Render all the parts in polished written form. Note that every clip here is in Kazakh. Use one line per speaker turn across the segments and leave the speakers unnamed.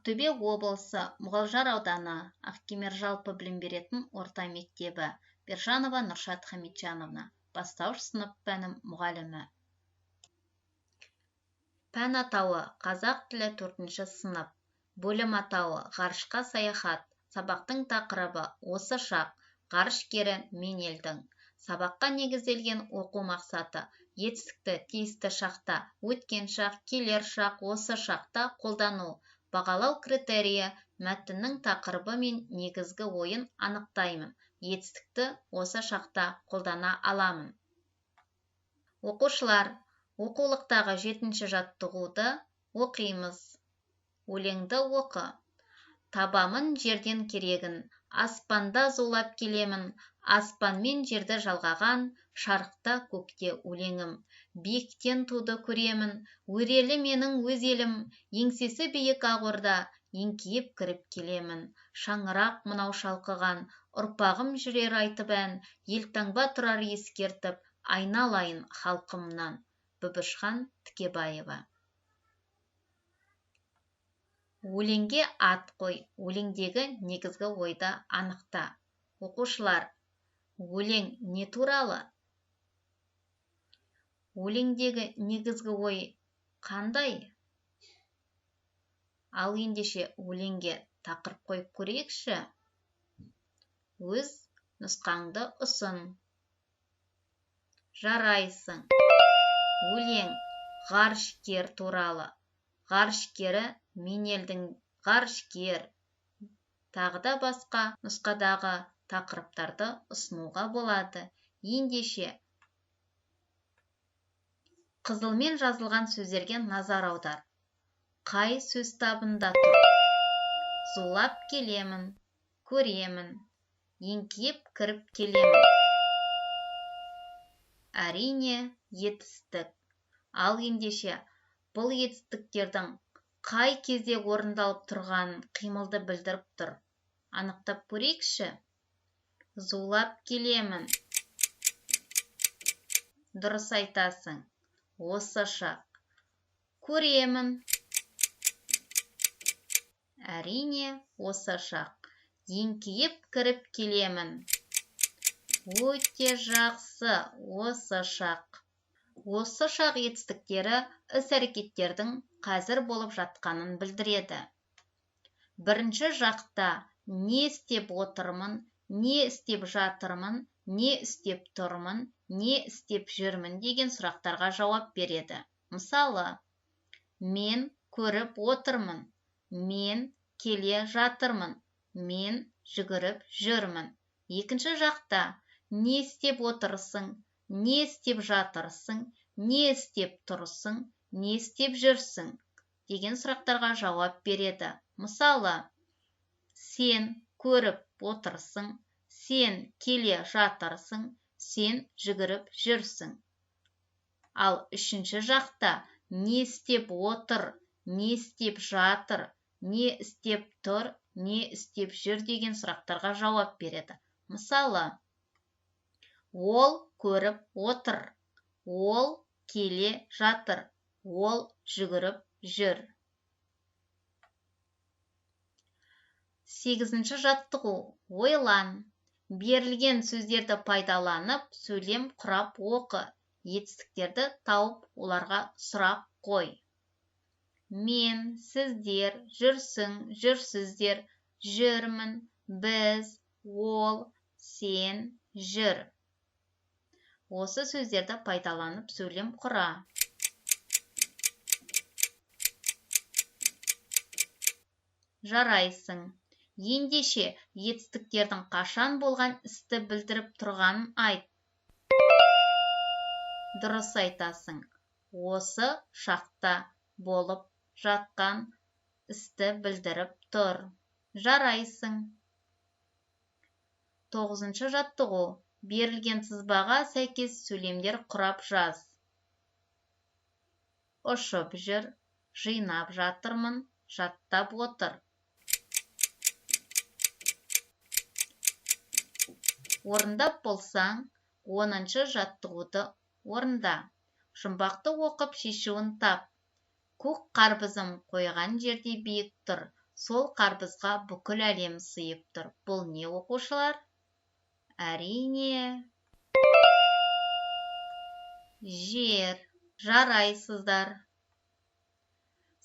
Ақтөбе облысы Мұғалжар ауданы Ақкемер жалпы білім беретін орта мектебі. Бержанова Нұршат Хамитжановна, бастауыш сынып пәнім мұғалімі. Пән атауы қазақ тілі 4-ші сынып. Бөлім атауы ғарышқа саяхат. Сабақтың тақырыбы осы шақ, ғарышкері мен елдің. Сабаққа негізделген оқу мақсаты етістікті тиісті шақта, өткен шақ, келер шақ, осы шақта қолдану. Бағалау критерийі мәтіннің тақырыбы мен негізгі ойын анықтаймын. Етістікті осы шақта қолдана аламын. Оқушылар, оқулықтағы 7-ші жаттығуды оқимыз. Өлеңді оқы. Табамын жерден керегін, аспанда зулап келемін, аспанмен жерді жалғаған, шарықта көкте өлеңім. Биіктен туды көремін, өрелі менің өз елім, еңсесі биік ақ орда, еңкейіп кіріп келемін. Шаңырақ мынау шалқыған, ұрпағым жүрер айтып ән, елтаңба тұрар ескертіп, айналайын халқымнан. Бүбішхан Тікебаева. Өлеңге ат қой, өлеңдегі негізгі ойды анықта. Оқушылар, өлең не туралы? Өлеңдегі негізгі ой қандай? Ал ендеше өлеңге тақырып қойып көрейікші. Өз нұсқаңды ұсын. Жарайсың. Өлең ғарышкер туралы. Ғарышкері мен елдің ғарышкер. Тағы да басқа нұсқадағы тақырыптарды ұсынуға болады. Ендеше қызылмен жазылған сөздерге назар аудар. Қай сөз табында тұр? Зулап келемін, көремін, еңкейіп кіріп келемін. Әрине, етістік. Ал ендеше бұл етістіктердің қай кезде орындалып тұрғанын қимылды білдіріп тұр. Анықтап көрейікші. Зулап келемін. Дұрыс айтасың. Осы шақ. Көремін. Әрине, осы шақ. Еңкейіп кіріп келемін. Өте жақсы, осы шақ. Осы шақ етістіктері іс-әрекеттердің қазір болып жатқанын білдіреді. Бірінші жақта не істеп отырмын, не істеп жатырмын, не істеп тұрмын, не істеп жүрмін деген сұрақтарға жауап береді. Мысалы, мен көріп отырмын, мен келе жатырмын, мен жүгіріп жүрмін. Екінші жақта не істеп отырсың, не істеп жатырсың, не істеп тұрсың, не істеп жүрсің деген сұрақтарға жауап береді. Мысалы, сен көріп отырсың, сен келе жатырсың, сен жүгіріп жүрсің. Ал үшінші жақта не істеп отыр, не істеп жатыр, не істеп тұр, не істеп жүр деген сұрақтарға жауап береді. Мысалы, ол көріп отыр, ол келе жатыр, ол жүгіріп жүр. 8-ші жаттығу. Ойлан. Берілген сөздерді пайдаланып, сөйлем құрап оқы. Етістіктерді тауып, оларға сұрақ қой. Мен, сіздер, жүрсің, жүрсіздер, жүрмін, біз, ол, сен, жүр. Осы сөздерді пайдаланып сөйлем құра. Жарайсың. Ендеше етістіктердің қашан болған істі білдіріп тұрғанын айт. Дұрыс айтасың. Осы шақта болып жатқан істі білдіріп тұр. Жарайсың. 9-ші жаттығу. Берілген сызбаға сәйкес сөйлемдер құрап жаз. Ұшып жүр, жинап жатырмын, жаттап отыр. Орындап болсаң, 10-ші жаттығуды орында. Жұмбақты оқып шешуін тап. Көк қарбызым қойған жерде биік тұр. Сол қарбызға бүкіл әлем сыйып тұр. Бұл не, оқушылар? Әрине, жер. Жарайсыздар.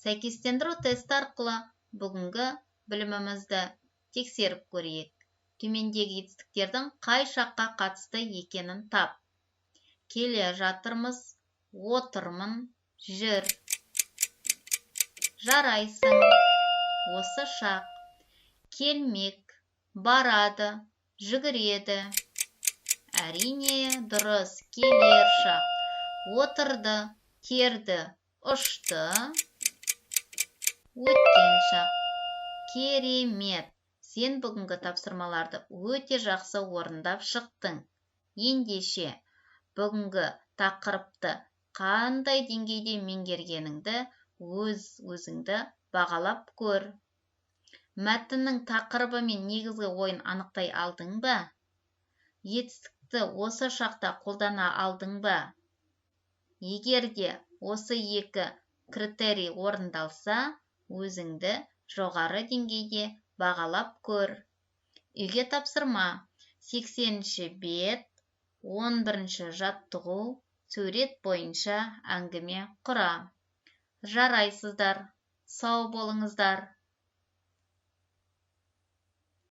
Сәйкестендіру тесті арқылы бүгінгі білімімізді тексеріп көрейік. Төмендегі етістіктердің қай шаққа қатысты екенін тап. Келе жатырмыз, отырмын, жүр. Жарайсың, осы шақ. Келмек, барады, жүгіреді. Әрине, дұрыс, келер шақ. Отырды, керді, ұшты. Өткен шақ. Керемет. Сен бүгінгі тапсырмаларды өте жақсы орындап шықтың. Ендеше, бүгінгі тақырыпты қандай деңгейде меңгергеніңді өзіңді бағалап көр. Мәтіннің тақырыбы мен негізгі ойын анықтай алдың ба? Етістікті осы шақта қолдана алдың ба? Егер де осы екі критерий орындалса, өзіңді жоғары деңгейде бағалап көр. Үйге тапсырма. 80-ші бет, 11-ші жаттығу, сурет бойынша әңгіме құра. Жарайсыздар, сау болыңыздар.